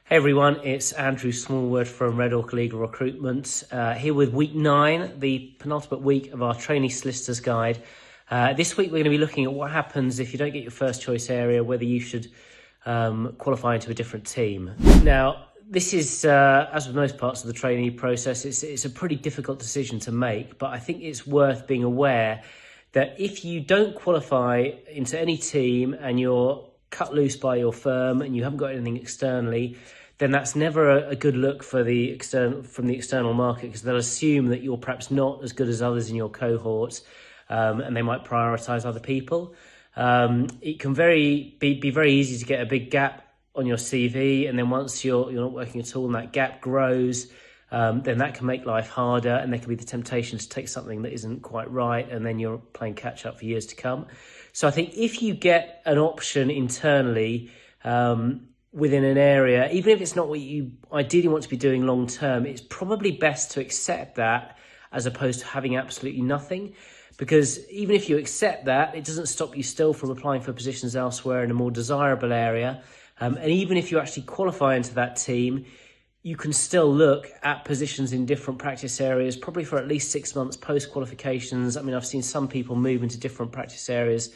Hey everyone, it's Andrew Smallwood from Orca Legal Recruitment, here with week 9, the penultimate week of our Trainee Solicitors Guide. This week we're going to be looking at what happens if you don't get your first choice area, whether you should qualify into a different team. Now, this is, as with most parts of the trainee process, it's a pretty difficult decision to make, but I think it's worth being aware that if you don't qualify into any team and you're cut loose by your firm and you haven't got anything externally, then that's never a good look for the external market, because they'll assume that you're perhaps not as good as others in your cohort, and they might prioritise other people. It can be very easy to get a big gap on your CV, and then once you're not working at all and that gap grows, then that can make life harder, and there can be the temptation to take something that isn't quite right, and then you're playing catch up for years to come. So I think if you get an option internally within an area, even if it's not what you ideally want to be doing long term, it's probably best to accept that as opposed to having absolutely nothing. Because even if you accept that, it doesn't stop you still from applying for positions elsewhere in a more desirable area. And even if you actually qualify into that team, you can still look at positions in different practice areas, probably for at least 6 months post-qualifications. I mean, I've seen some people move into different practice areas,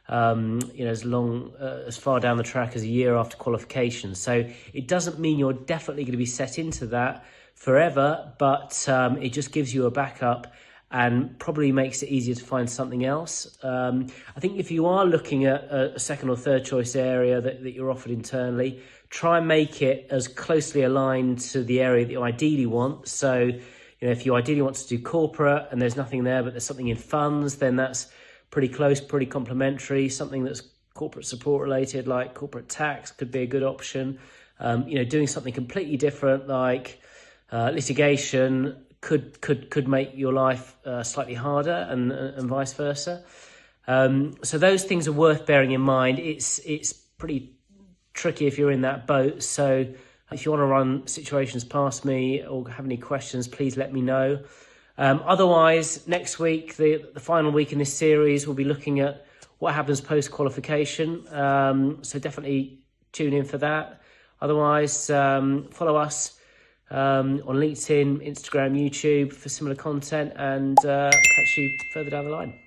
as far down the track as a year after qualification. So it doesn't mean you're definitely going to be set into that forever, but it just gives you a backup and probably makes it easier to find something else. I think if you are looking at a second or third choice area that you're offered internally, try and make it as closely aligned to the area that you ideally want. So, if you ideally want to do corporate and there's nothing there, but there's something in funds, then that's pretty close, pretty complementary. Something that's corporate support related, like corporate tax, could be a good option. Doing something completely different, like litigation, could make your life slightly harder, and vice versa. So those things are worth bearing in mind. It's pretty tricky if you're in that boat. So if you want to run situations past me or have any questions, please let me know. Otherwise, next week, the final week in this series, we'll be looking at what happens post-qualification. So definitely tune in for that. Otherwise, follow us on LinkedIn, Instagram, YouTube for similar content, and catch you further down the line.